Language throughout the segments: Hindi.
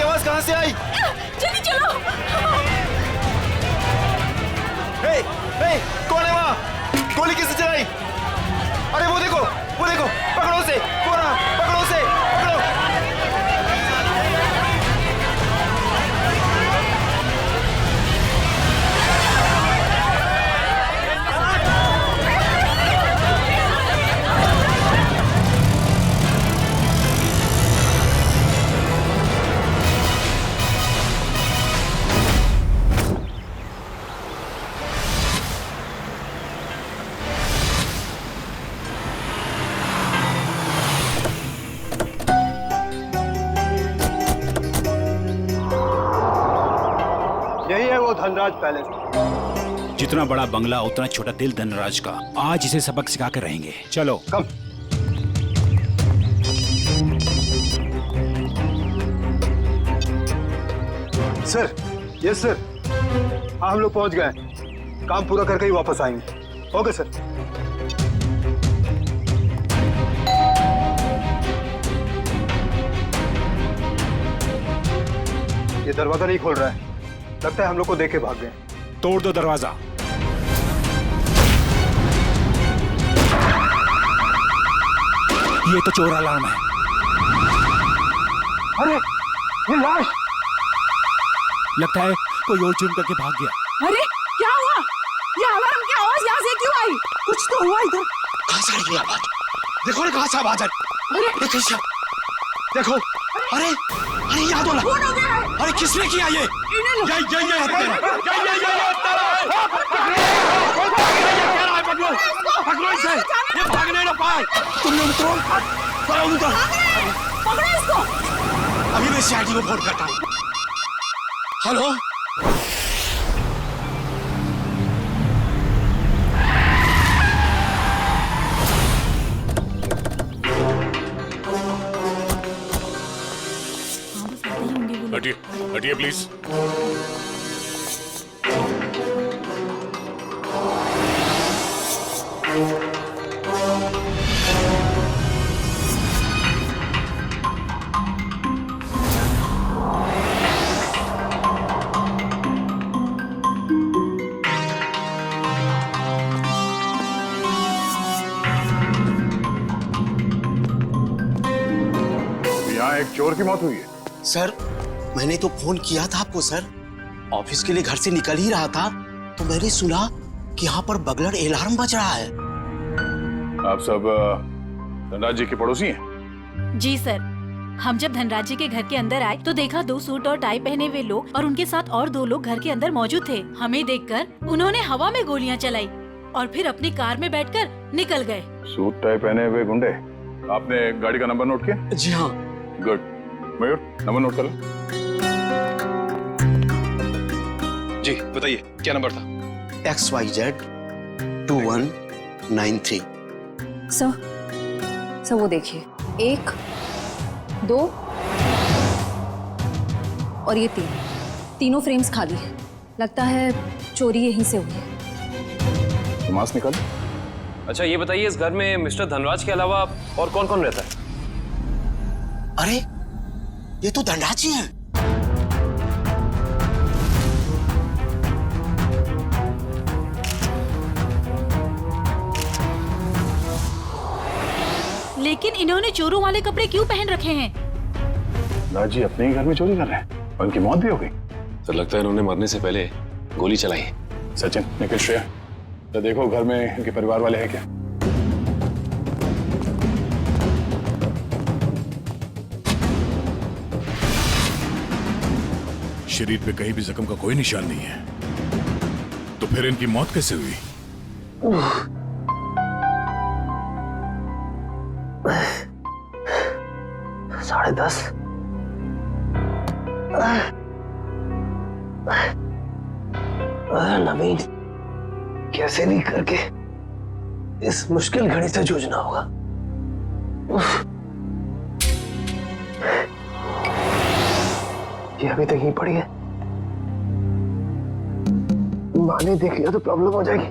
आवाज कहां से आई? जल्दी चलो। हे, हे, कौन है वहां? गोली किसने चलाई? अरे वो देखो, पकड़ो उसे, कौन है? पकड़ो उसे, पकड़ो। यही है वो धनराज पैलेस। जितना बड़ा बंगला उतना छोटा दिल धनराज का। आज इसे सबक सिखा कर रहेंगे। चलो कम। Sir, yes sir. हाँ, हम लोग पहुंच गए। काम पूरा करके ही वापस आएंगे। Okay sir. ये दरवाजा नहीं खोल रहा है। लगता है हम लोग को देख के भाग गए। तोड़ दो दरवाजा। ये तो चोर अलार्म है। अरे, ये लाश! लगता है कोई और जुर्म करके भाग गया। अरे क्या हुआ? ये अलार्म की आवाज यहाँ से क्यों आई? कुछ तो हुआ इधर। कहाँ से आई ये आवाज? देखो कहाँ से आवाज आई। अरे देखो, अरे अरे याद हो कौन हो गया है? अरे किसने किया ये? पकड़ो इसे, ये भागने ना पाए। तुम लोग उतरो, चलो उतर। पकड़ो इसको। अभी मैं सीआईडी को फोन करता हूँ। हेलो, हटिए, हटिए प्लीज। यहाँ एक चोर की मौत हुई है। सर मैंने तो फोन किया था आपको सर। ऑफिस के लिए घर से निकल ही रहा था तो मैंने सुना कि यहाँ पर बगलर अलार्म बज रहा है। आप सब धनराज जी के पड़ोसी हैं? जी सर, हम जब धनराज जी के घर के अंदर आए तो देखा 2 सूट और टाई पहने हुए लोग और उनके साथ और 2 लोग घर के अंदर मौजूद थे। हमें देखकर उन्होंने हवा में गोलियां चलाई और फिर अपनी कार में बैठकर निकल गए। सूट टाई पहने हुए गुंडे। आपने गाड़ी का नंबर नोट किया? जी हाँ। गुड। मयूर, नंबर नोट कर लो। जी बताइए, क्या नंबर था? XYZ 2193। सर वो देखिए, 1, 2 और ये 3, तीनों फ्रेम्स खाली है। लगता है चोरी यहीं से हुई है। मास्क निकाल। अच्छा ये बताइए, इस घर में मिस्टर धनराज के अलावा और कौन कौन रहता है? अरे ये तो धनराज जी हैं। लेकिन इन्होंने चोरों वाले कपड़े क्यों पहन रखे हैं? धनराज जी अपने ही घर में चोरी कर रहे हैं और उनकी मौत भी हो गई। तो लगता है इन्होंने मरने से पहले गोली चलाई है। सचिन, निखिल, श्रेया, तो देखो घर में इनके परिवार वाले हैं क्या? शरीर पे कहीं भी जख्म का कोई निशान नहीं है, तो फिर इनकी मौत कैसे हुई? 10:30। नवीन, कैसे भी करके इस मुश्किल घड़ी से जूझना होगा। ये अभी तक यहीं पड़ी है। माँ ने देख लिया तो प्रॉब्लम हो जाएगी।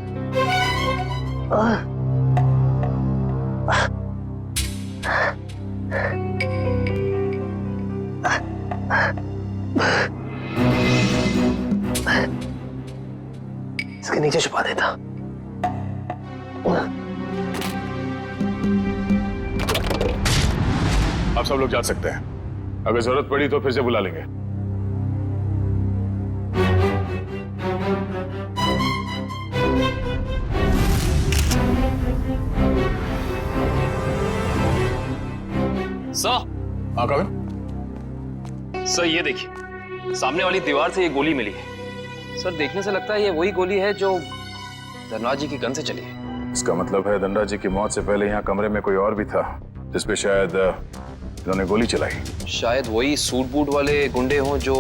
नीचे छुपा देता। आप सब लोग जा सकते हैं। अगर जरूरत पड़ी तो फिर से बुला लेंगे। सर, हाँ कविन, सर ये देखिए, सामने वाली दीवार से ये गोली मिली है। सर देखने से लगता है ये वही गोली है जो धनराज जी की गन से चली है। इसका मतलब है धनराज जी की मौत से पहले यहाँ कमरे में कोई और भी था जिसपे शायद इन्होंने गोली चलाई। शायद वही सूट बूट वाले गुंडे हों जो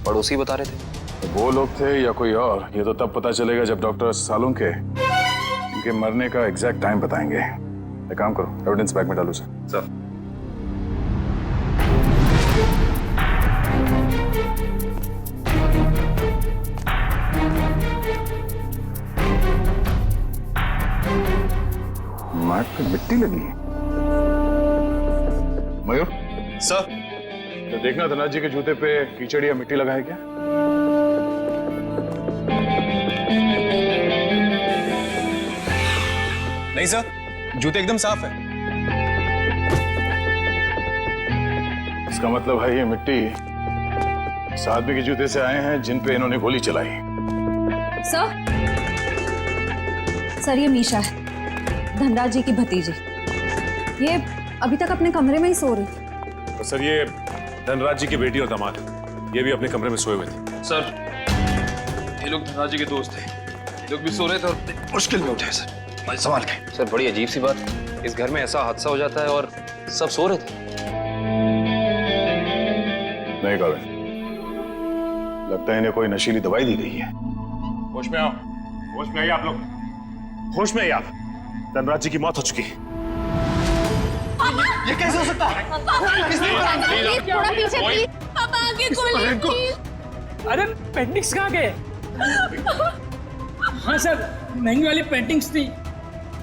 पड़ोसी बता रहे थे। तो वो लोग थे या कोई और, ये तो तब पता चलेगा जब डॉक्टर सालुंग के इनके मरने का एग्जैक्ट टाइम बताएंगे। एक काम करो, एविडेंस बैग में डालो सर। नाक पे मिट्टी लगी है। मयूर सर, तो देखना धनराज जी के जूते पे कीचड़ या मिट्टी लगा है क्या? नहीं सर, जूते एकदम साफ है। इसका मतलब है ये मिट्टी इस आदमी के जूते से आए हैं जिन पे इन्होंने गोली चलाई। सर ये मीशा है, धनराज जी की भतीजी। ये अभी तक अपने कमरे में ही सो रही थी। तो सर ये धनराज जी की बेटी और दामाद है, ये भी अपने कमरे में सोए हुए थे। सर ये लोग धनराज जी के दोस्त थे, ये लोग भी सो रहे थे और मुश्किल में उठे सर। मैं संभाल के। सर बड़ी अजीब सी बात, इस घर में ऐसा हादसा हो जाता है और सब सो रहे थे। नहीं कविन, लगता है इन्हें कोई नशीली दवाई दी गई है। होश में आओ, होश में आइए आप लोग, होश में आइए आप। धनराज जी की मौत हो चुकी है। ये कैसे हो सकता है? थोड़ा पीछे प्लीज। पापा आगे खोलिए। अरे पेंटिंग्स कहाँ गए? हाँ सर, महंगी वाली पेंटिंग्स थी।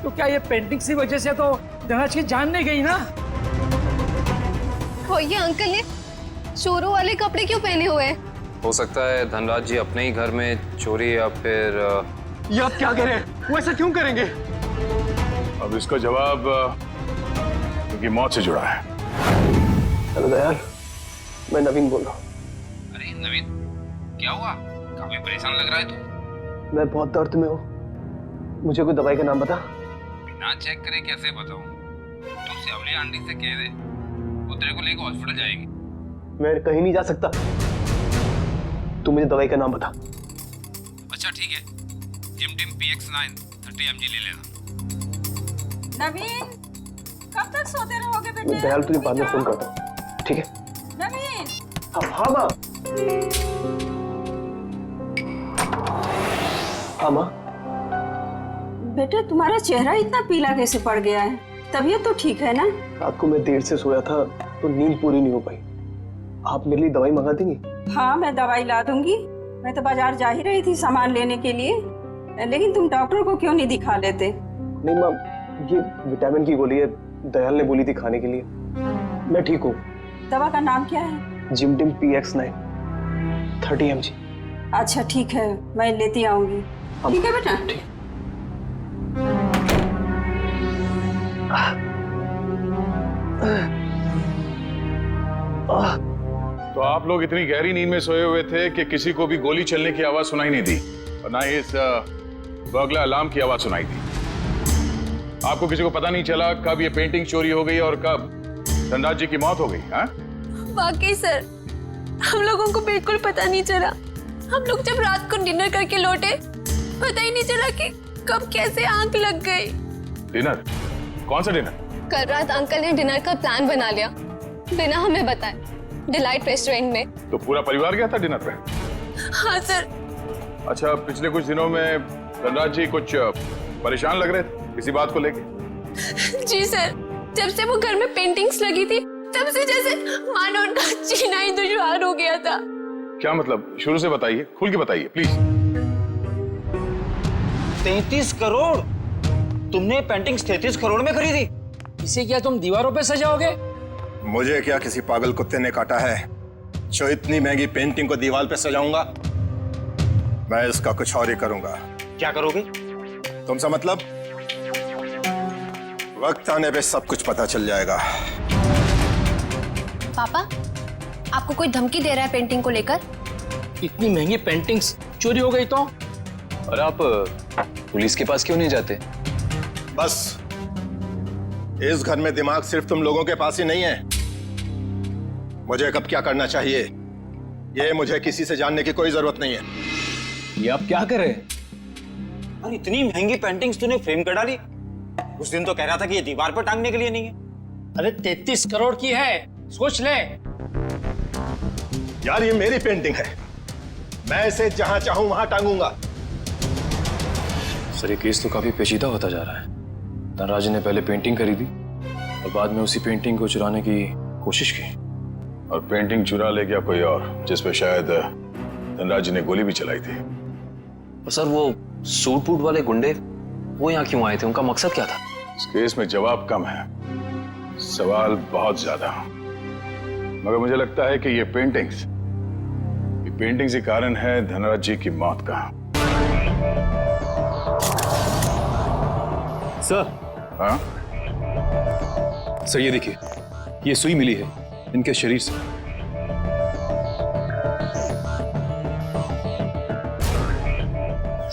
तो क्या ये पेंटिंग्स की वजह से तो धनराज की जान नहीं गई ना? हो ये अंकल ने चोरों वाले कपड़े क्यों पहने हुए हैं? हो सकता है धनराज जी अपने ही घर में चोरी या फिर ये आप क्या कह रहे हैं? वो ऐसा क्यों करेंगे? अब इसका जवाब उनकी मौत से जुड़ा है। हेलो दयाल, मैं नवीन बोल रहा हूँ। अरे नवीन, क्या हुआ? काफी परेशान लग रहा है तू। मैं बहुत दर्द में हूँ, मुझे कोई दवाई का नाम बता। बिना चेक करे कैसे बताऊं? तू सेवली आंटी से कह दे, वो तेरे को लेकर हॉस्पिटल जाएगी। मैं कहीं नहीं जा सकता, तू मुझे दवाई का नाम बता। अच्छा ठीक है, जिमटिम PX9 30 mg ले लेना। नवीन, कब तक सोते रहोगे बेटे? मैं दयाल तुझे बाद में फोन करता हूँ, ठीक है? नवीन। हाँ माँ। हाँ माँ। बेटा तुम्हारा चेहरा इतना पीला कैसे पड़ गया है? तबीयत तो ठीक है ना? रात को मैं देर से सोया था तो नींद पूरी नहीं हो पाई। आप मेरे लिए दवाई मंगा देंगी? हाँ मैं दवाई ला दूंगी। मैं तो बाजार जा ही रही थी सामान लेने के लिए, लेकिन तुम डॉक्टर को क्यों नहीं दिखा लेते? नहीं माँ, ये विटामिन की गोली है, दयाल ने बोली थी खाने के लिए। मैं ठीक हूँ। दवा का नाम क्या है? जिमटिम PX9 30 mg। अच्छा ठीक है, मैं लेती आऊंगी। ठीक है बेटा? ठीक। तो आप लोग इतनी गहरी नींद में सोए हुए थे कि किसी को भी गोली चलने की आवाज सुनाई नहीं दी और ना ही इस बर्गलर अलार्म की आवाज सुनाई दी। आपको किसी को पता नहीं चला कब ये पेंटिंग चोरी हो गई और कब धनराज जी की मौत हो गई? हाँ? वाकई सर, हम लोगों को बिल्कुल पता नहीं चला। हम लोग जब रात को डिनर करके लौटे, पता ही नहीं चला कि कब कैसे आंख लग गई। डिनर? कौन सा डिनर? कल रात अंकल ने डिनर का प्लान बना लिया बिना हमें बताए, डिलाइट रेस्टोरेंट में। तो पूरा परिवार गया था डिनर पे? हाँ सर। अच्छा, पिछले कुछ दिनों में धनराज जी कुछ परेशान लग रहे थे किसी बात को लेके? जी सर, जब से वो घर में पेंटिंग्स लगी थी तब से जैसे मानो उनका जीना ही दुश्वार हो गया था। क्या मतलब? शुरू से बताइए, खुल के बताइए प्लीज। 33 करोड़? तुमने पेंटिंग्स 33 करोड़ में खरीदी? इसे क्या तुम दीवारों पे सजाओगे? मुझे क्या किसी पागल कुत्ते ने काटा है जो इतनी महंगी पेंटिंग को दीवार पे सजाऊंगा? मैं इसका कुछ और ही करूंगा। क्या करोगे? तुमसे मतलब? वक्त आने पे सब कुछ पता चल जाएगा। पापा, आपको कोई धमकी दे रहा है पेंटिंग को लेकर? इतनी महंगी पेंटिंग्स चोरी हो गई तो? और आप पुलिस के पास क्यों नहीं जाते? बस इस घर में दिमाग सिर्फ तुम लोगों के पास ही नहीं है। मुझे कब क्या करना चाहिए ये मुझे किसी से जानने की कोई जरूरत नहीं है। ये आप क्या कर रहे हैं? अरे इतनी महंगी पेंटिंग्स तूने फ्रेम कर डाली। उस दिन तो कह रहा था कि ये दीवार पर टांगने के लिए नहीं है। अरे 33 करोड़ की है, सोच ले। यार ये मेरी पेंटिंग है, मैं इसे जहां चाहूं वहां टांगूंगा। सर ये केस तो काफी पेचीदा होता जा रहा है। धनराज ने पहले पेंटिंग खरीदी और बाद में उसी पेंटिंग को चुराने की कोशिश की। और पेंटिंग चुरा ले गया कोई और, जिसपे शायद धनराज ने गोली भी चलाई थी। और सर वो सूट बूट वाले गुंडे वो यहाँ क्यों आए थे? उनका मकसद क्या था? इस केस में जवाब कम है, सवाल बहुत ज्यादा। मगर मुझे लगता है कि ये पेंटिंग्स ही कारण है धनराज जी की मौत का। सर। हाँ? सर ये देखिए, ये सुई मिली है इनके शरीर से।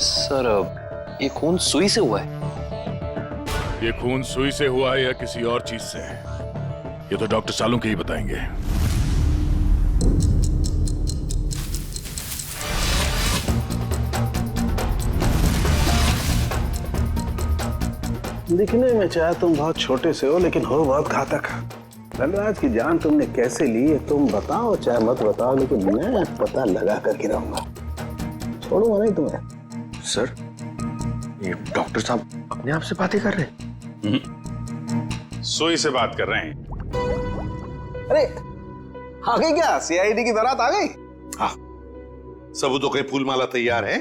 सर ये खून सुई से हुआ है? ये खून सुई से हुआ है या किसी और चीज से, ये तो डॉक्टर सालुंके ही बताएंगे। दिखने में चाहे तुम बहुत छोटे से हो, लेकिन हो बहुत घातक। धनराज की जान तुमने कैसे ली है तुम बताओ चाहे मत बताओ, लेकिन मैं पता लगा कर गिराऊंगा, छोड़ूंगा नहीं तुम्हें। सर ये डॉक्टर साहब अपने आप से बातें कर रहे हैं? सुई से बात कर रहे हैं। अरे आ गई क्या? सीआईडी की बारात आ गई? हाँ, सबूतों के फूल माला तैयार है।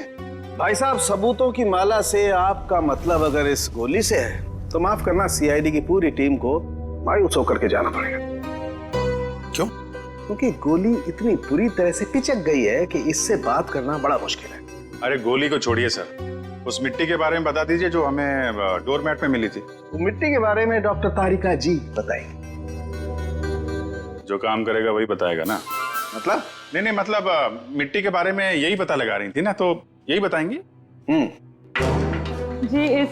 भाई साहब सबूतों की माला से आपका मतलब अगर इस गोली से है तो माफ करना, सीआईडी की पूरी टीम को मायूस होकर के जाना पड़ेगा। क्यों? क्योंकि गोली इतनी बुरी तरह से पिचक गई है कि इससे बात करना बड़ा मुश्किल है। अरे गोली को छोड़िए सर, उस मिट्टी के बारे में बता दीजिए जो हमें डोरमैट में मिली थी। वो मिट्टी के बारे में डॉक्टर तारिका जी बताएंगे। जो काम करेगा वही बताएगा ना? मतलब नहीं मतलब मिट्टी के बारे में यही पता लगा रही थी ना, तो यही बताएंगे। जी इस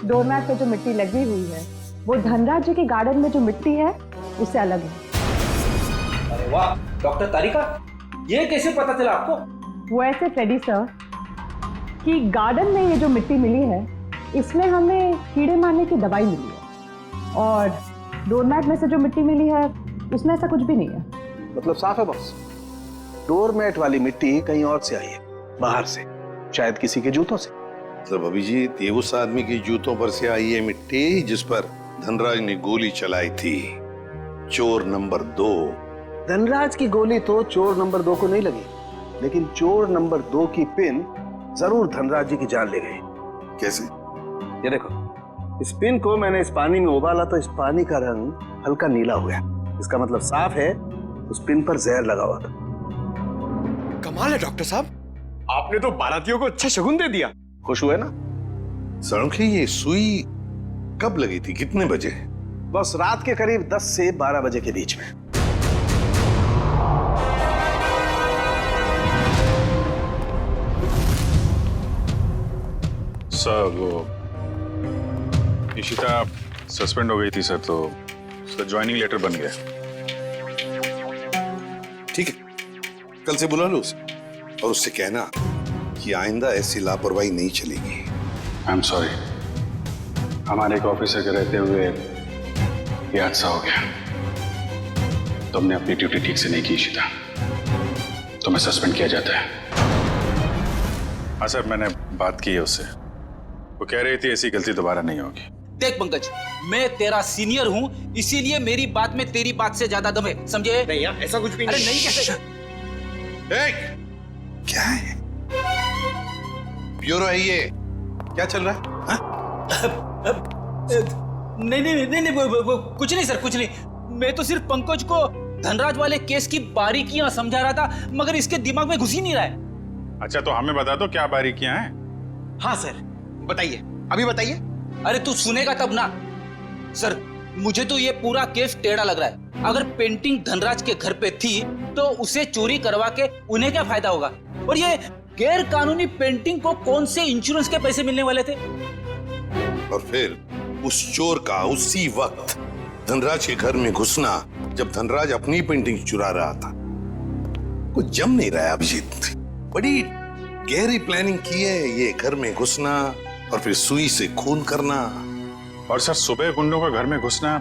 डोरमैट पे जो मिट्टी लगी हुई है वो धनराज जी के गार्डन में जो मिट्टी है उससे अलग है। अरे वाह डॉक्टर तारिका, ये कैसे पता चला आपको? वो ऐसे फ्रेडी सर कि गार्डन में ये जो मिट्टी मिली है इसमें हमें कीड़े मारने की दवाई मिली है, और डोरमैट में से जो मिट्टी मिली है उसमें ऐसा कुछ भी नहीं है। मतलब साफ है बॉस, डोरमैट वाली मिट्टी कहीं और से आई है, बाहर से, शायद किसी के जूतों से। मतलब अभिजीत ये उस आदमी की जूतों पर से आई है मिट्टी जिस पर धनराज ने गोली चलाई थी, चोर नंबर 2। धनराज की गोली तो चोर नंबर 2 को नहीं लगी, लेकिन चोर नंबर 2 की पिन जरूर धनराज जी की जान ले गई। कैसे? ये देखो, इस पिन को मैंने इस पानी में उबाला तो इस पानी का रंग हल्का नीला हो गया। इसका मतलब साफ है उस पिन पर जहर लगा हुआ था। कमाल है डॉक्टर साहब, आपने तो बारातियों को अच्छा शगुन दे दिया। खुश हुए ना? सालुंके ये सुई कब लगी थी, कितने बजे? बस रात के करीब 10 से 12 बजे के बीच में। सर वो इशिता सस्पेंड हो गई थी सर, तो उसका ज्वाइनिंग लेटर बन गया। ठीक है, कल से बुला लो उसे और उससे कहना कि आइंदा ऐसी लापरवाही नहीं चलेगी। आई एम सॉरी, हमारे एक ऑफिसर के रहते हुए ये हादसा हो गया। तुमने अपनी ड्यूटी ठीक से नहीं की इशिता, तुम्हें सस्पेंड किया जाता है। हाँ सर, मैंने बात की है उससे, वो कह रही थी ऐसी गलती दोबारा नहीं होगी। देख पंकज, मैं तेरा सीनियर हूँ, इसीलिए मेरी बात में तेरी बात से ज्यादा दम है, समझे? नहीं यार ऐसा कुछ भी नहीं। अरे नहीं कैसे? क्या है? ब्यूरो है ये, क्या चल रहा है? नहीं, कुछ नहीं सर, कुछ नहीं। मैं तो सिर्फ पंकज को धनराज वाले केस की बारीकियां समझा रहा था, मगर इसके दिमाग में घुस ही नहीं रहा है। अच्छा तो हमें बता दो क्या बारीकियां हैं? हाँ सर, बताइए, अभी बताइए। अरे तू सुनेगा तब ना। सर, मुझे तो ये पूरा केस टेढ़ा लग रहा है। अगर पेंटिंग धनराज के घर पे थी तो उसे चोरी करवा के उन्हें क्या फायदा होगा? और ये गैर कानूनी पेंटिंग को कौन से इंश्योरेंस के पैसे मिलने वाले थे? और फिर उस चोर का उसी वक्त धनराज के घर में घुसना, जब धनराज अपनी पेंटिंग चुरा रहा था। कुछ जम नहीं रहा है अभिजीत। बड़ी गहरी प्लानिंग की है ये घर में घुसना और फिर सुई से खून करना। और सर, सुबह गुंडों का घर में घुसना,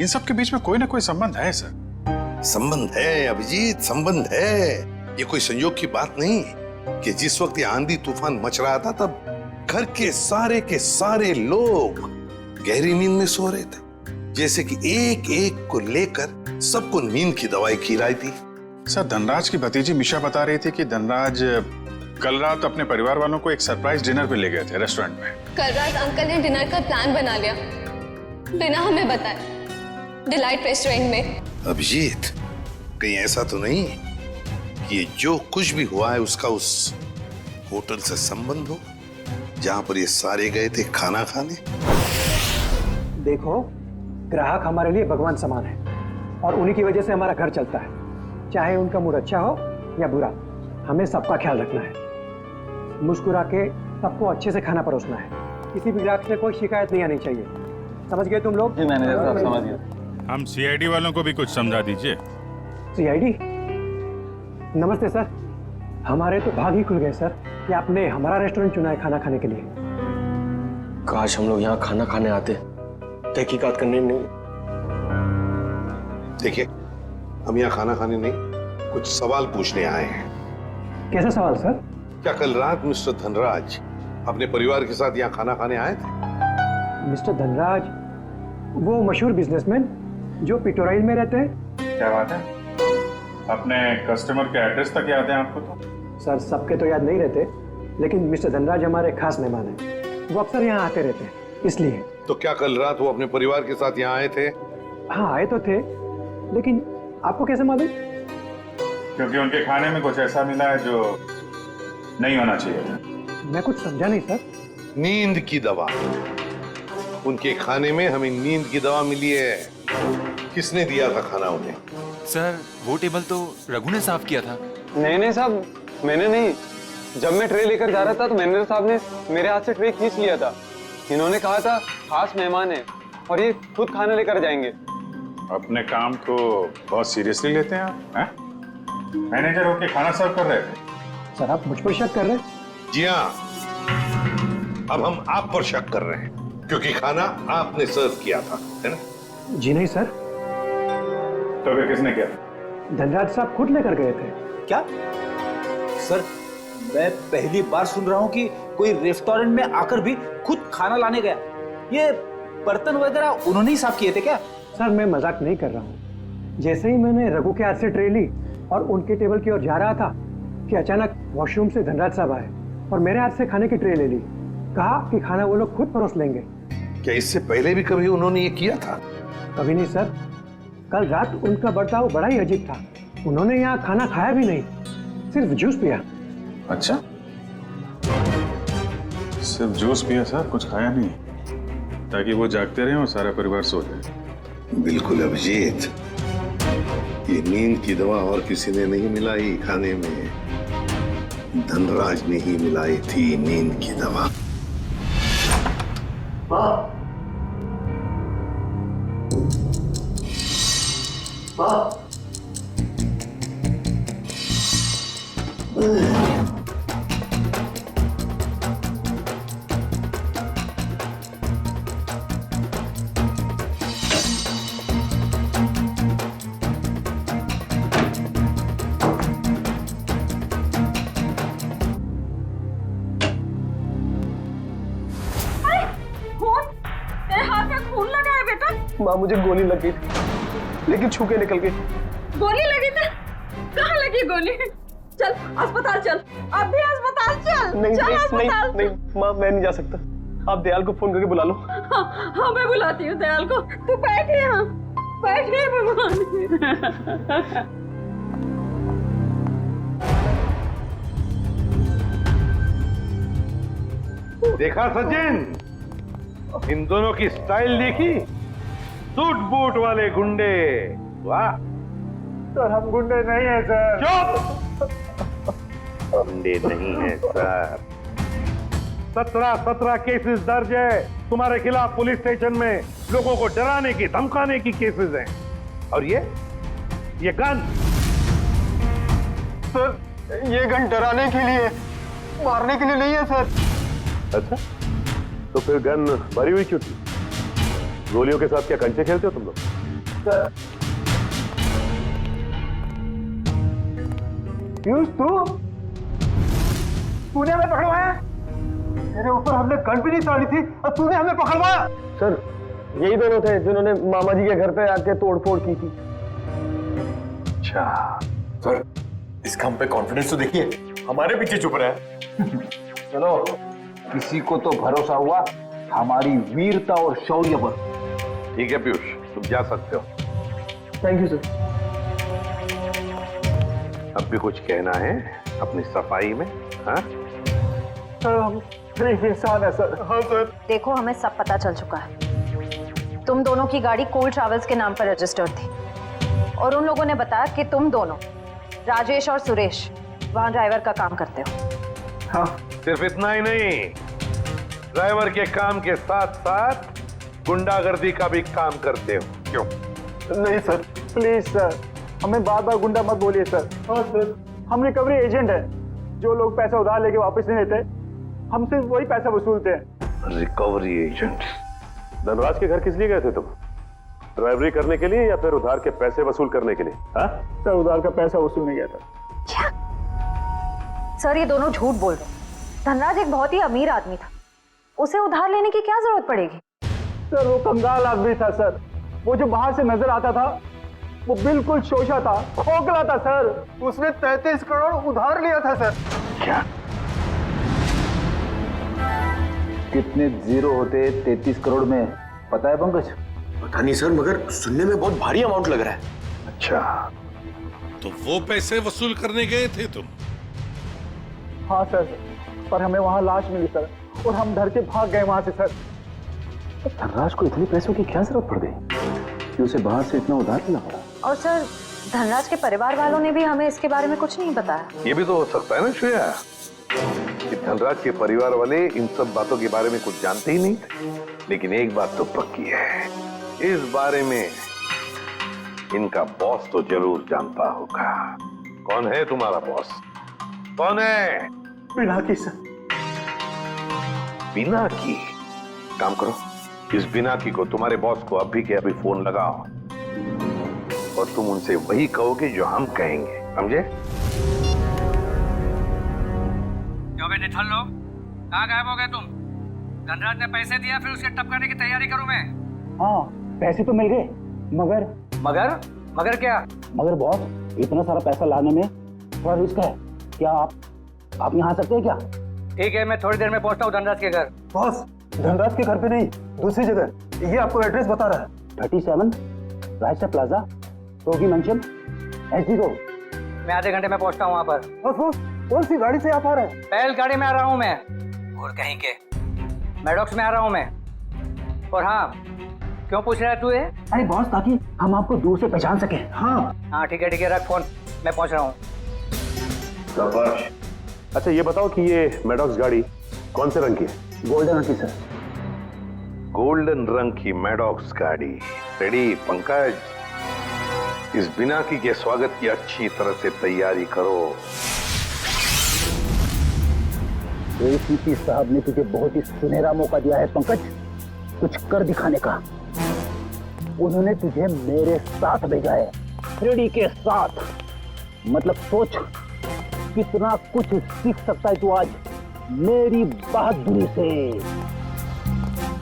इन सब के बीच में कोई ना कोई संबंध है सर। संबंध है अभिजीत, संबंध है। ये कोई संयोग की बात नहीं कि जिस वक्त ये आंधी तूफान मच रहा था तब घर के सारे लोग गहरी नींद में सो रहे थे, जैसे कि एक एक को लेकर सबको नींद की दवाई खिलाई थी। सर, धनराज की भतीजी मिशा बता रही थी कि धनराज कल रात अपने परिवार वालों को एक सरप्राइज डिनर पे ले गए थे रेस्टोरेंट में। कल रात अंकल ने डिनर का प्लान बना लिया बिना हमें बताए, डिलाइट रेस्टोरेंट में। अभिजीत, कहीं ऐसा तो नहीं कि ये जो कुछ भी हुआ है उसका उस होटल से संबंध हो जहां पर ये सारे गए थे खाना खाने? देखो, ग्राहक हमारे लिए भगवान समान है और उन्हीं की वजह से हमारा घर चलता है। चाहे उनका मूड अच्छा हो या बुरा, हमें सबका ख्याल रखना है। मुस्कुरा के सबको अच्छे से खाना परोसना है। किसी भी ग्राहक से कोई शिकायत नहीं आनी चाहिए। समझ गए तुम लोग? जी मैनेजर साहब, समझ गया। हम सीआईडी वालों को भी कुछ समझा दीजिए। सीआईडी? नमस्ते सर। हमारे तो भाग ही खुल गए सर कि आपने हमारा रेस्टोरेंट चुना है खाना खाने के लिए। काश हम लोग यहाँ खाना खाने आते, तहकीकात करने नहीं। देखिए, हम यहाँ खाना खाने नहीं, कुछ सवाल पूछने आए हैं। कैसा सवाल सर? क्या कल रात मिस्टर धनराज अपने परिवार के साथ यहाँ खाना खाने आए थे? मिस्टर धनराज वो मशहूर बिजनेसमैन जो पिटोराइल में रहते हैं। क्या बात है? अपने कस्टमर के एड्रेस तक याद है आपको? तो सर, सबके तो याद नहीं रहते, लेकिन मिस्टर धनराज हमारे खास मेहमान हैं। वो अक्सर यहाँ आते रहते हैं, इसलिए। तो क्या कल रात वो अपने परिवार के साथ यहाँ आए थे? हाँ, आए तो थे, लेकिन आपको कैसे मालूम? क्योंकि उनके खाने में कुछ ऐसा मिला है जो नहीं होना चाहिए। मैं कुछ समझा नहीं सर। नींद की दवा। उनके खाने में हमें नींद की दवा मिली है। किसने दिया था खाना उन्हें? सर, वो टेबल तो रघु ने साफ किया था। नहीं साहब, मैंने नहीं। जब मैं ट्रे लेकर जा रहा था तो मैनेजर साहब ने मेरे हाथ से ट्रे खींच लिया था। इन्होंने कहा था खास मेहमान है और ये खुद खाना लेकर जाएंगे। अपने काम को बहुत सीरियसली लेते हैं आप, हैं? मैनेजर होके खाना सर्व कर रहे थे। सर, आप मुझ पर शक कर रहे हैं? जी हाँ, अब हम आप पर शक कर रहे हैं क्योंकि खाना आपने सर्व किया था, है ना? जी नहीं सर। तो फिर किसने किया? धनराज साहब खुद लेकर गए थे। क्या? सर, मैं पहली बार सुन रहा हूँ कि कोई रेस्टोरेंट में आकर भी खुद खाना लाने गया। ये बर्तन वगैरह उन्होंने ही साफ किए थे क्या? सर, मैं मजाक नहीं कर रहा हूँ। जैसे ही मैंने रघु के हाथ से ट्रे ली और उनके टेबल की ओर जा रहा था कि अचानक वॉशरूम से धनराज साहब आए और मेरे हाथ से खाने की ट्रे ले ली। कहा कि खाना वो लोग खुद परोस लेंगे। क्या इससे पहले भी कभी उन्होंने ये किया था? कभी नहीं सर। कल रात उनका बर्ताव बड़ा ही अजीब था। उन्होंने यहाँ खाना खाया भी नहीं, सिर्फ जूस पिया। अच्छा, सिर्फ जूस पिया सर, कुछ खाया नहीं, ताकि वो जागते रहे और सारा परिवार सो जाए। बिल्कुल अभिजीत, ये नींद की दवा और किसी ने नहीं मिलाई खाने में। धनराज ने ही मिलाई थी नींद की दवा। माँ, मुझे गोली लग गई थी, लेकिन छू के निकल गई। गोली लगी थी? कहाँ लगी गोली? चल अस्पताल चल, अब भी अस्पताल चल। नहीं चल नहीं अस्पताल। नहीं माँ, मैं नहीं जा सकता। आप दयाल को फोन करके बुला लो। हाँ, मैं बुलाती हूँ दयाल को। तू बैठ यहाँ, बैठ भगवान। देखा सचिन, इन दोनों की स्टाइल देखी? सूट बूट वाले गुंडे। वाह सर, हम गुंडे नहीं हैं सर। चुप! गुंडे नहीं है सर। 17 केसेस दर्ज है तुम्हारे खिलाफ पुलिस स्टेशन में। लोगों को डराने की धमकाने की केसेस हैं। और ये गन? सर, ये गन डराने के लिए, मारने के लिए नहीं है सर। अच्छा, तो फिर गन भरी हुई क्यों थी? गोलियों के साथ क्या कंचे खेलते हो तुम लोग? सर, पीयूष, तूने हमें पकड़वाया? तेरे ऊपर हमने गन भी नहीं ताड़ी थी और तूने हमें पकड़वाया? सर, यही दोनों थे जिन्होंने मामा जी के घर पे आके तोड़फोड़ की थी। अच्छा सर, इसका हम पे कॉन्फिडेंस तो देखिए, हमारे पीछे चुप रहा है। चलो, किसी को तो भरोसा हुआ हमारी वीरता और शौर्य पर। ठीक है पीयूष, तुम जा सकते हो। Thank you sir. अब भी कुछ कहना है अपनी सफाई में? हाँ सर, हम गरीब इंसान है सर। हाँ सर। देखो, हमें सब पता चल चुका है। तुम दोनों की गाड़ी कोल ट्रैवल्स के नाम पर रजिस्टर्ड थी और उन लोगों ने बताया कि तुम दोनों, राजेश और सुरेश, वहां ड्राइवर का काम करते हो। हाँ, सिर्फ इतना ही नहीं, ड्राइवर के काम के साथ साथ गुंडागर्दी का भी काम करते हो। क्यों? नहीं सर, प्लीज सर, हमें बार बार गुंडा मत बोलिए सर। हाँ सर, हम रिकवरी एजेंट है। जो लोग पैसा उधार लेके वापस नहीं देते, हम सिर्फ वही पैसा वसूलते हैं। Recovery agent? धनराज के घर किस लिए गए थे तुम? ड्राइवरी करने के लिए या फिर उधार के पैसे वसूल करने के लिए? हाँ सर, उधार का पैसा वसूलने गया था। क्या? सर, ये दोनों झूठ बोल रहे हैं। धनराज एक बहुत ही अमीर आदमी था, उसे उधार लेने की क्या जरूरत पड़ेगी? सर, वो कंगाल आदमी था सर। वो जो बाहर से नजर आता था, वो बिल्कुल शोषा था, खोखला था सर। उसने 33 करोड़ उधार लिया था सर। क्या? कितने जीरो होते 33 करोड़ में, पता है पंकज? पता नहीं सर, मगर सुनने में बहुत भारी अमाउंट लग रहा है। अच्छा, तो वो पैसे वसूल करने गए थे तुम? हाँ सर, पर हमें वहां लाश मिली सर और हम डर के भाग गए वहां से सर। धनराज को इतने पैसों की क्या जरूरत पड़ गई कि उसे बाहर से इतना उधार लेना पड़ा? और सर, धनराज के परिवार वालों ने भी हमें इसके बारे में कुछ नहीं बताया। ये भी तो हो सकता है ना श्रेया, कि धनराज के परिवार वाले इन सब बातों के बारे में कुछ जानते ही नहीं थे। लेकिन एक बात तो पक्की है, इस बारे में इनका बॉस तो जरूर जानता होगा। कौन है तुम्हारा बॉस? कौन है? पिनाकी सर। पिनाकी? काम करो, इस पिनाकी को, तुम्हारे बॉस को अभी के अभी फोन लगाओ और तुम उनसे वही कहोगे जो हम कहेंगे, समझे? क्यों बे निठल्लो, कहाँ गायब हो गए तुम? धनराज ने पैसे दिया, फिर उसके टपकाने की तैयारी करूं मैं। हाँ, पैसे तो मिल गए, मगर क्या? मगर बॉस, इतना सारा पैसा लाने में थोड़ा रिस्क है। क्या आप यहाँ आ सकते हैं क्या? ठीक है, मैं थोड़ी देर में पहुंचता हूँ धनराज के घर। बॉस, धनराज के घर पे नहीं, दूसरी जगह। ये आपको एड्रेस बता रहा है। 37 रायसा प्लाजा, रोगी मेंशन, एसडी रोड। मैं आधे घंटे में पहुंचता हूँ वहाँ पर। बॉस, कौन सी गाड़ी से आप आ रहे हैं? बैल गाड़ी में आ रहा हूँ मैं। और कहीं के मैडॉक्स में आ रहा हूँ मैं। और हाँ, क्यों पूछ रहा है तू ये? अरे बॉस, ताकि हम आपको दूर से पहचान सके। हाँ ठीक है, रख फोन, मैं पहुंच रहा हूँ। अच्छा, ये बताओ कि ये मैडॉक्स गाड़ी कौन से रंग की है? गोल्डन रंग की सर। गोल्डन रंग की मैडॉक्स गाड़ी रेडी? पंकज, इस बिनाकी के स्वागत की अच्छी तरह से तैयारी करो। एसीपी साहब ने तुझे बहुत ही सुनहरा मौका दिया है पंकज, कुछ कर दिखाने का। उन्होंने तुझे मेरे साथ भेजा है, रेडी के साथ। मतलब सोच कितना कुछ सीख सकता है तू आज मेरी बहादुरी से।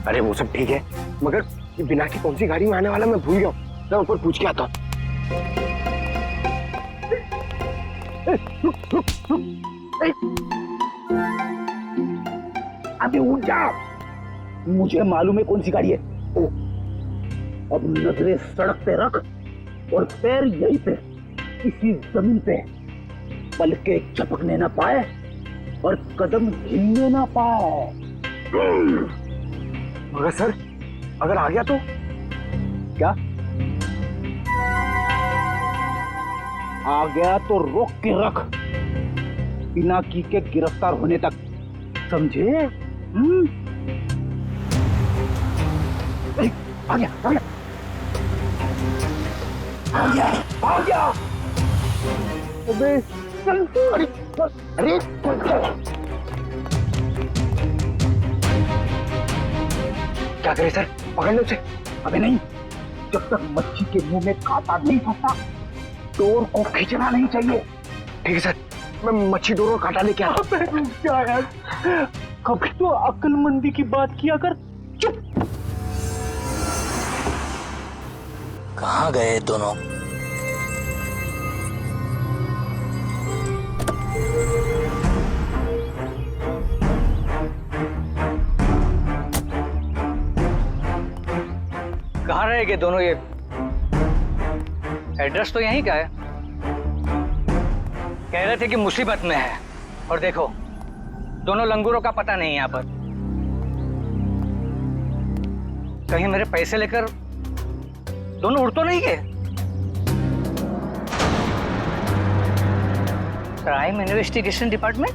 अरे वो सब ठीक है, मगर बिना की कौन सी गाड़ी में आने वाला मैं भूल गया। मैं ऊपर पूछ के आता हूँ। अभी उठ जा, मुझे मालूम है कौन सी गाड़ी है। अब नजरें सड़क पे रख और पैर यहीं पे, इसी जमीन पे, पलके झपकने ना पाए और कदम हिलने ना पाए। मगर सर, अगर आ गया तो क्या? आ गया तो रोक के रख, बिना की के गिरफ्तार होने तक, समझे? आ गया, आ गया, आ गया, आ गया। अबे चल, अरे अरे क्या करे सर? पकड़ लो उसे। अबे नहीं, जब तक मच्छी के मुंह में कांटा नहीं फंसता डोर को खींचना नहीं चाहिए। ठीक है सर, मैं मच्छी डोर और कांटा लेके आता हूं। क्या यार, कभी तो अक्लमंदी की बात किया कर। चुप। कहाँ गए दोनों? कहाँ रहेंगे दोनों? ये एड्रेस तो यहीं का है। कह रहे थे कि मुसीबत में है, और देखो दोनों लंगूरों का पता नहीं है यहाँ पर। कहीं मेरे पैसे लेकर दोनों उड़ तो नहीं गए? Crime investigation department,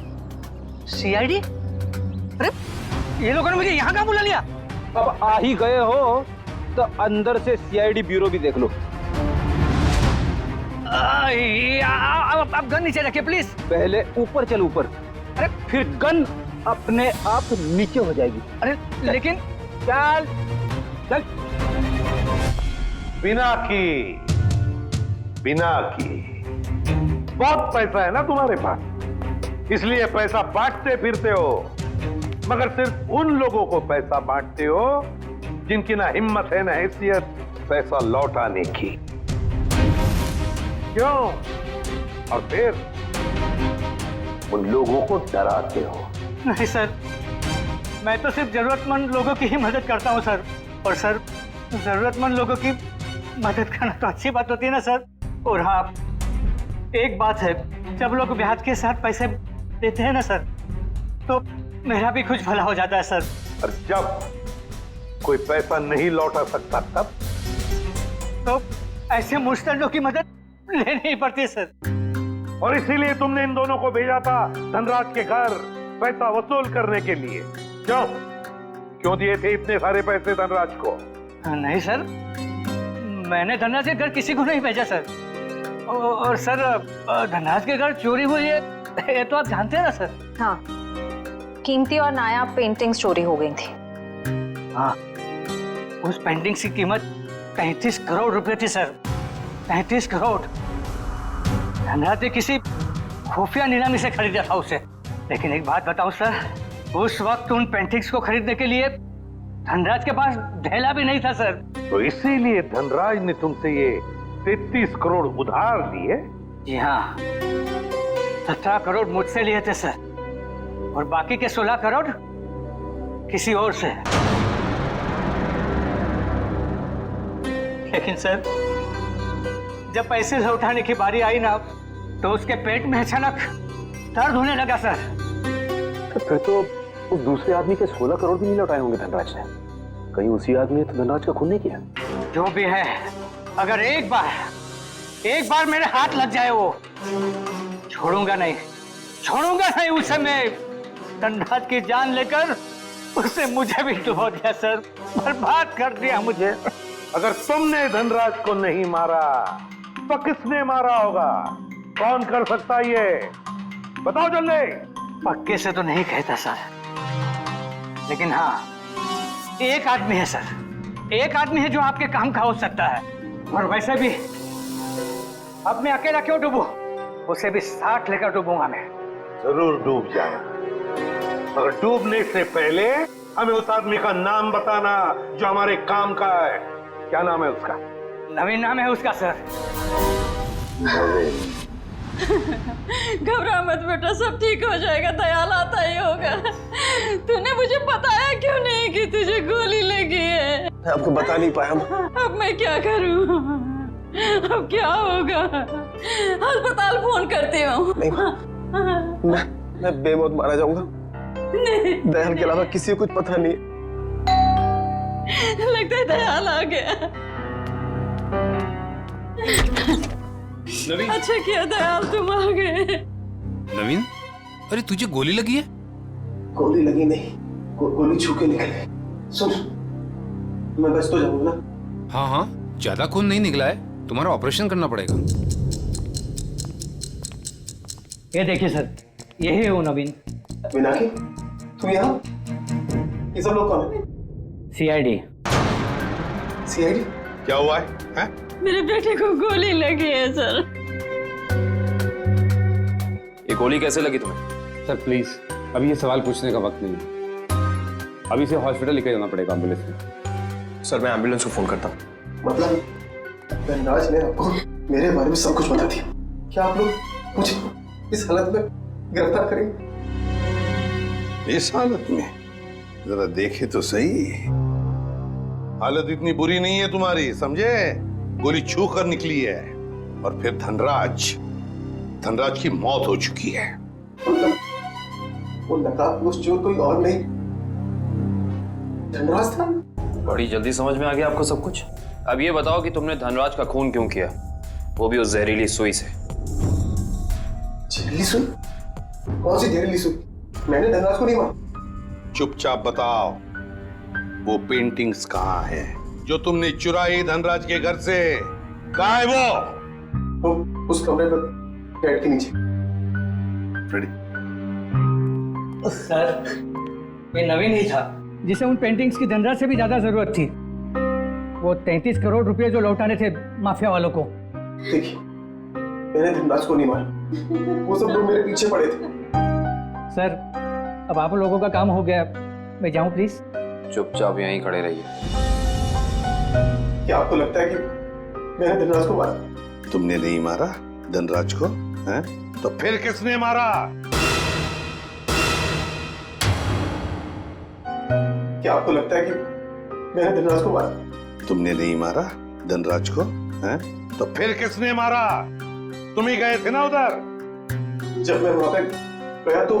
CID? अरे ये लोगों ने मुझे यहाँ कहाँ बुला लिया? अब आ ही गए हो तो अंदर से सीआईडी ब्यूरो भी देख लो। आप गन नीचे रखिए प्लीज। पहले ऊपर चल, ऊपर। अरे फिर गन अपने आप नीचे हो जाएगी। अरे लेकिन चल चल। बिना की बहुत पैसा है ना तुम्हारे पास, इसलिए पैसा बांटते फिरते हो, मगर सिर्फ उन लोगों को पैसा बांटते हो जिनकी ना हिम्मत है ना हैसियत पैसा लौटाने की। क्यों? और फिर उन लोगों को डराते हो। नहीं सर, मैं तो सिर्फ जरूरतमंद लोगों की ही मदद करता हूँ सर। और सर, जरूरतमंद लोगों की मदद करना तो अच्छी बात होती है ना सर। और हाँ, एक बात है, जब लोग ब्याज के साथ पैसे देते हैं ना सर, तो मेरा भी कुछ भला हो जाता है सर। और जब कोई पैसा नहीं लौटा सकता तब तो ऐसे मुश्किलों की मदद लेनी ही पड़ती है सर। और इसीलिए तुमने इन दोनों को भेजा था धनराज के घर पैसा वसूल करने के लिए। क्यों दिए थे इतने सारे पैसे धनराज को? नहीं सर, मैंने धनराज के घर किसी को नहीं भेजा सर। और सर, धनराज के घर चोरी हुई है ये तो आप जानते हैं ना सर। हाँ, कीमती और नायाब पेंटिंग्स चोरी हो गई थी। हाँ, उस पेंटिंग्स की कीमत 35 करोड़ रुपए थी सर। 35 करोड़। धनराज ने किसी खुफिया नीलामी से खरीदा था उसे। लेकिन एक बात बताऊं सर, उस वक्त उन पेंटिंग्स को खरीदने के लिए धनराज के पास ढेला भी नहीं था सर। तो इसीलिए धनराज ने तुमसे ये 33 करोड़ उधार लिए? जी हाँ, 17 करोड़ मुझसे लिए थे सर, और बाकी के 16 करोड़ किसी और से। लेकिन सर, जब पैसे लौटाने की बारी आई ना, तो उसके पेट में अचानक दर्द होने लगा सर। फिर तो उस दूसरे आदमी के 16 करोड़ भी नहीं लौटाए होंगे धनराज ने। कहीं उसी आदमी ने तो धनराज का खून नहीं किया? जो भी है, अगर एक बार मेरे हाथ लग जाए वो, छोड़ूंगा नहीं उसे। मैं धनराज की जान लेकर उससे मुझे भी डुबो दिया सर, बर्बाद कर दिया मुझे। अगर तुमने धनराज को नहीं मारा तो किसने मारा होगा? कौन कर सकता ये? बताओ जल्दी। पक्के से तो नहीं कहता सर, लेकिन हाँ, एक आदमी है सर। एक आदमी है जो आपके काम का हो सकता है। और वैसे भी अब मैं अकेला क्यों डूबूं? उसे भी साथ लेकर डूबूंगा मैं। जरूर डूब जाए, मगर डूबने से पहले हमें उस आदमी का नाम बताना जो हमारे काम का है। क्या नाम है उसका? नवीन नाम है उसका सर। घबरा मत बेटा, सब ठीक हो जाएगा, दयाल आता ही होगा। तूने मुझे बताया क्यों नहीं कि तुझे गोली लगी है? आपको बता नहीं पाया। अब मैं क्या करूं? अब क्या होगा? अस्पताल फोन करती हूँ। मैं बेमौत मारा जाऊंगा। दयाल के अलावा किसी को कुछ पता नहीं। लगता है दयाल आ गया। नवीन। अच्छा किया दयाल तुम आ गए। नवीन, अरे तुझे गोली लगी है? गोली लगी नहीं, गोली छू के निकली। सुन, मैं बस तो जाऊंगा ना। हाँ हाँ, ज्यादा खून नहीं निकला है, तुम्हारा ऑपरेशन करना पड़ेगा। ये देखिए सर, यही है वो नवीन। मीनाक्षी, तुम यहाँ? ये सब लोग कौन है? सीआईडी। सीआईडी? क्या हुआ है? हैं? मेरे बेटे को गोली लगी है सर। ये गोली कैसे लगी तुम्हें? सर प्लीज, अभी ये सवाल पूछने का वक्त नहीं है। अभी से हॉस्पिटल लेकर जाना पड़ेगा एम्बुलेंस में। सर मैं एम्बुलेंस को फोन करता हूँ। मतलब धनराज ने आपको मेरे बारे में सब कुछ बता दिया। क्या आप लोग मुझे इस हालत में गिरफ्तार करेंगे? इस हालत में जरा देखे तो सही। हालत इतनी बुरी नहीं है तुम्हारी, समझे? गोली छू कर निकली है और फिर धनराज की मौत हो चुकी है। वो नकाबपोश चोर कोई और नहीं, धनराज था। बड़ी जल्दी समझ में आ गया आपको सब कुछ। अब ये बताओ कि तुमने धनराज का खून क्यों किया, वो भी उस जहरीली सुई से। जहरीली सुई? कौन सी जहरीली सुई? मैंने धनराज को नहीं मारा। चुपचाप बताओ, वो पेंटिंग्स कहाँ है जो तुमने चुराई धनराज के घर से? कहाँ है वो उस कमरे पर बेड के नीचे। सर, ये नवीन ही था जिसे उन पेंटिंग्स की धनराज से भी ज्यादा जरूरत थी। वो 33 करोड़ रुपए जो लौटाने थे माफिया वालों को। देखिए, मैंने धनराज को नहीं मारा, वो सब लोग मेरे पीछे पड़े थे। सर, अब आप लोगों का काम हो गया, मैं जाऊं प्लीज? चुपचाप यहीं खड़े रहिए। क्या आपको लगता है कि मैंने धनराज को मारा? तुमने नहीं मारा धनराज को, हैं? तो फिर किसने मारा? क्या आपको लगता है कि मैंने धनराज को मारा? तुमने नहीं मारा धनराज को, हैं? तो फिर किसने मारा? तुम ही गए थे ना उधर। जब मैं वहां पे गया तो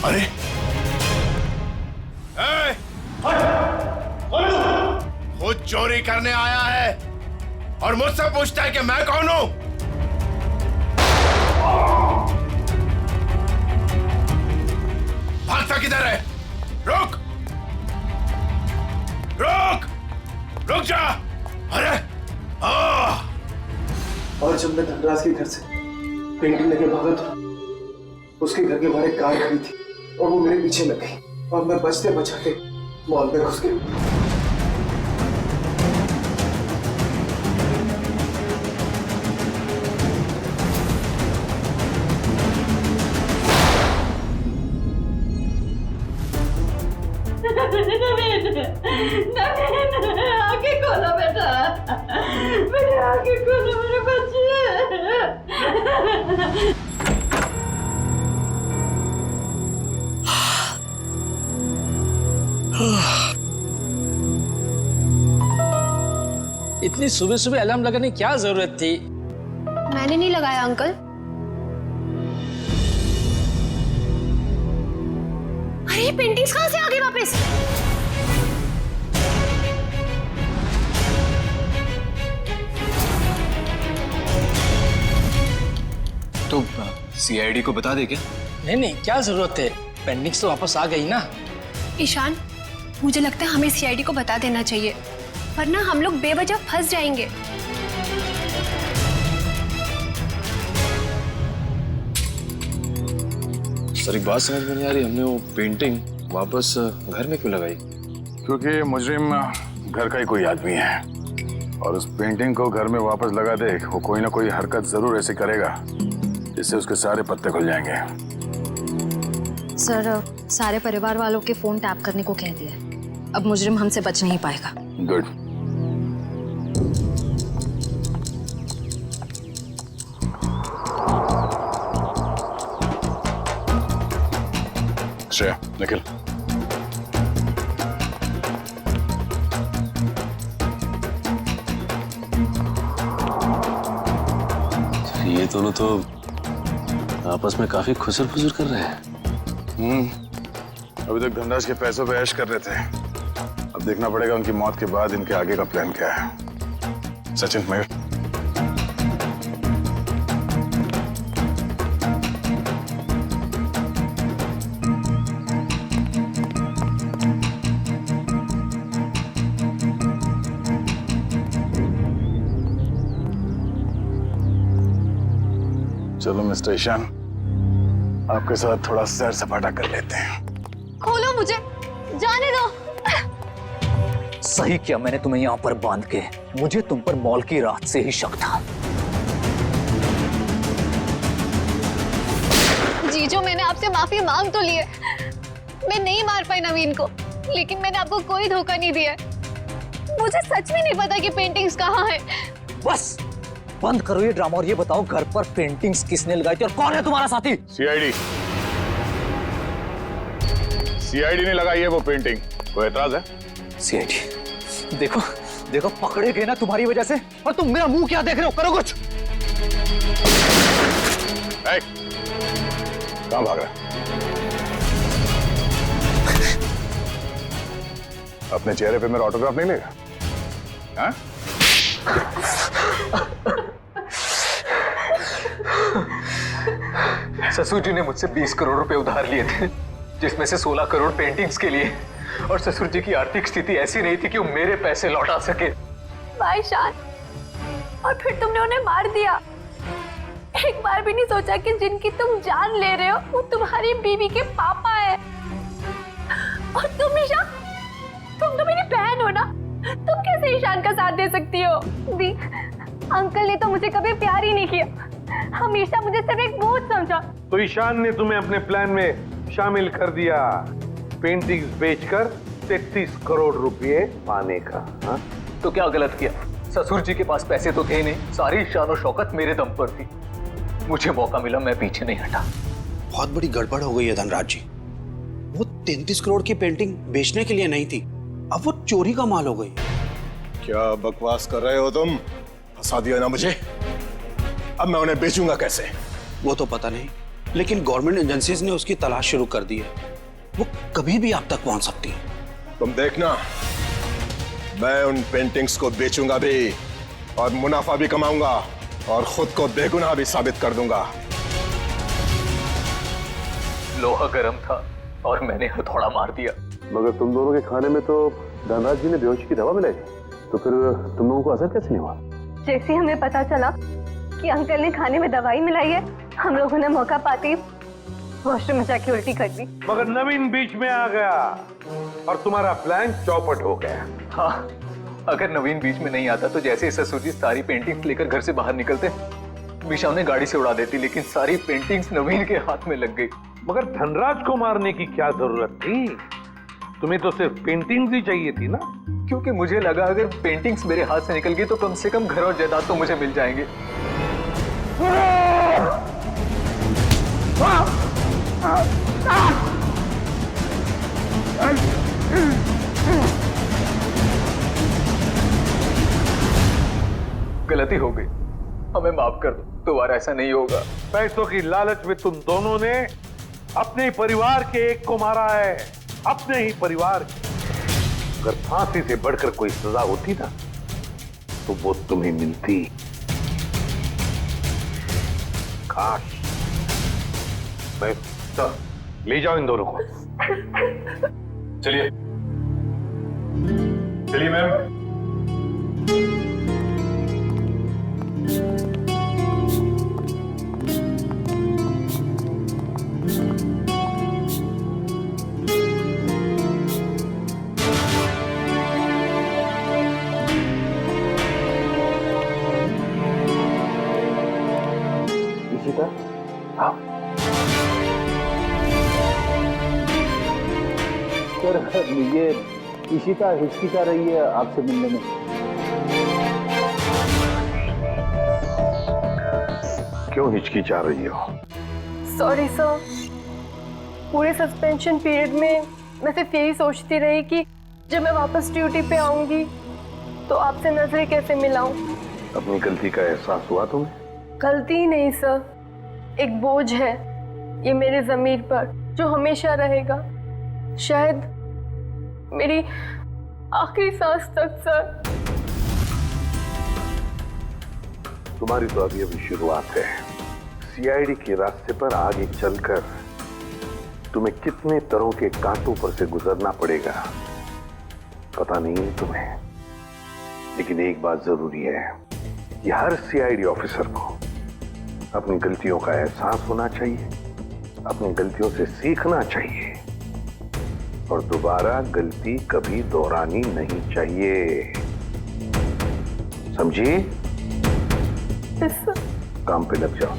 अरे खुद चोरी करने आया है और मुझसे पूछता है कि मैं कौन हूं? भागता किधर है? रुक रुक रुक जा। अरे और जब मैं धनराज के घर से पेंटिंग लेके भागा था, उसके घर के बाहर एक कार खड़ी थी और वो मेरे पीछे लग गई और मैं बचते बचाते मॉल में घुस गया। आगे खोलो बेटा, मेरे आगे खोलो मेरे बच्चे। इतनी सुबह सुबह अलार्म लगाने की क्या जरूरत थी? मैंने नहीं लगाया अंकल। अरे ये पेंटिंग्स कहाँ से आ गई वापस? तो सीआईडी को बता दे क्या? नहीं, क्या जरूरत है, पेंटिंग्स तो वापस आ गई ना। ईशान, मुझे लगता है हमें सीआईडी को बता देना चाहिए, वरना हम लोग बेवजह फंस जाएंगे। सर एक बात समझ में नहीं आ रही, हमने वो पेंटिंग वापस घर में क्यों लगाई? क्योंकि मुजरिम घर का ही कोई आदमी है और उस पेंटिंग को घर में वापस लगा दे, वो कोई ना कोई हरकत जरूर ऐसे करेगा जिससे उसके सारे पत्ते खुल जाएंगे। सर, सारे परिवार वालों के फोन टैप करने को कह दिया। अब मुजरिम हमसे बच नहीं पाएगा। गुड। श्रेया, निखिल। ये दोनों तो आपस में काफी खुसर फुसर कर रहे हैं। अभी तक धनराज के पैसों पे ऐश कर रहे थे। अब देखना पड़ेगा उनकी मौत के बाद इनके आगे का प्लान क्या है। सचिन, मयूर। चलो मिस्टर ईशान, आपके साथ थोड़ा सैर सपाटा कर लेते हैं। खोलो मुझे, जाने दो। सही किया मैंने तुम्हें यहाँ पर बांध के। मुझे तुम पर मॉल की रात से ही शक था। जीजो, मैंने आपसे माफी मांग तो ली है। मैं नहीं मार पाई नवीन को, लेकिन मैंने आपको कोई धोखा नहीं दिया। मुझे सच में नहीं पता कि पेंटिंग्स कहाँ है। बस बंद करो ये ड्रामा और ये बताओ घर पर पेंटिंग्स किसने लगाई थी और कौन है तुम्हारा साथी? सीआईडी ने लगाई है वो पेंटिंग। कोई एतराज है? सीआईडी, देखो देखो पकड़े गए ना तुम्हारी वजह से, और तुम मेरा मुंह क्या देख रहे हो? करो कुछ। कहाँ भाग रहा है? अपने चेहरे पे मेरा ऑटोग्राफ नहीं लेगा? हाँ? ससुर जी ने मुझसे 20 करोड़ रुपए उधार लिए थे, जिसमें से 16 करोड़ पेंटिंग्स के लिए, और ससुर जी की आर्थिक स्थिति ऐसी नहीं थी कि वो मेरे पैसे लौटा सके। भाई शान, और फिर तुमने उन्हें मार दिया। एक बार भी नहीं सोचा कि जिनकी तुम जान ले रहे हो वो तुम्हारी बीवी के पापा है। और तुम ईशान, तुम तो मेरी बहन हो ना, तुम कैसे ईशान का साथ दे सकती हो? दी, अंकल ने तो मुझे कभी प्यार ही नहीं किया, हमेशा मुझे सिर्फ एक बोझ समझा। तो ईशान ने तुम्हें अपने प्लान में शामिल कर दिया, पेंटिंग्स बेचकर 33 करोड़ रुपए पाने का। हा? तो क्या गलत किया? ससुर जी के पास पैसे तो थे नहीं, सारी शान और शौकत मेरे दम पर थी। मुझे मौका मिला, मैं पीछे नहीं हटा। बहुत बड़ी गड़बड़ हो गई है धनराज जी। वो 33 करोड़ की पेंटिंग बेचने के लिए नहीं थी, अब वो चोरी का माल हो गई। क्या बकवास कर रहे हो तुम? फंसा दिया ना मुझे। अब मैं उन्हें बेचूंगा कैसे? वो तो पता नहीं, लेकिन गवर्नमेंट एजेंसीज ने उसकी तलाश शुरू कर दी है। वो कभी भी आप तक पहुंच सकती है। तुम देखना, मैं उन पेंटिंग्स को बेचूंगा भी और मुनाफा भी कमाऊंगा और खुद को बेगुनाह भी साबित कर दूंगा। लोहा गर्म था और मैंने हथौड़ा मार दिया। मगर तुम दोनों के खाने में तो धनराज जी ने बेहोशी की दवा मिलाई, तो फिर तुम लोगों को असर कैसे नहीं हुआ? जैसे हमें पता चला कि अंकल ने खाने में दवाई मिलाई है, हम लोगों ने मौका पाते ही वॉशरूम में जाके उल्टी कर दी। मगर नवीन बीच में आ गया और तुम्हारा प्लान चौपट हो गया। हाँ, अगर नवीन बीच में नहीं आता तो जैसे ससुर जी सारी पेंटिंग्स लेकर घर से बाहर निकलते, विशा उन्हें गाड़ी से उड़ा देती, लेकिन सारी पेंटिंग्स नवीन के हाथ में लग गई। मगर धनराज को मारने की क्या जरूरत थी? तुम्हें तो सिर्फ पेंटिंग्स ही चाहिए थी ना? क्योंकि मुझे लगा अगर पेंटिंग्स मेरे हाथ से निकल गई तो कम से कम घर और जायदाद तो मुझे मिल जाएंगे। गलती हो गई, हमें माफ कर दो, दोबारा ऐसा नहीं होगा। पैसों की लालच में तुम दोनों ने अपने परिवार के एक को मारा है, अपने ही परिवार के। अगर फांसी से बढ़कर कोई सजा होती ना तो वो तुम्हें मिलती। काश। मैं ले जाओ इन दोनों को। चलिए चलिए मैम। गीता, आओ। सर ये इशिता हिचकिचा रही है आपसे मिलने में। क्यों हिचकिचा रही हो? सॉरी सर, पूरे सस्पेंशन पीरियड में मैं सिर्फ यही सोचती रही कि जब मैं वापस ड्यूटी पे आऊंगी तो आपसे नजरें कैसे मिलाऊं। अपनी गलती का एहसास हुआ तुम्हें? गलती ही नहीं सर, एक बोझ है ये मेरे ज़मीर पर जो हमेशा रहेगा, शायद मेरी आखिरी सांस तक। सर तुम्हारी तो अभी शुरुआत है। सीआईडी के रास्ते पर आगे चलकर तुम्हें कितने तरह के कांटों पर से गुजरना पड़ेगा पता नहीं है तुम्हें, लेकिन एक बात जरूरी है कि हर सीआईडी ऑफिसर को अपनी गलतियों का एहसास होना चाहिए, अपनी गलतियों से सीखना चाहिए और दोबारा गलती कभी दोहरानी नहीं चाहिए। समझी? काम पे लग जाओ।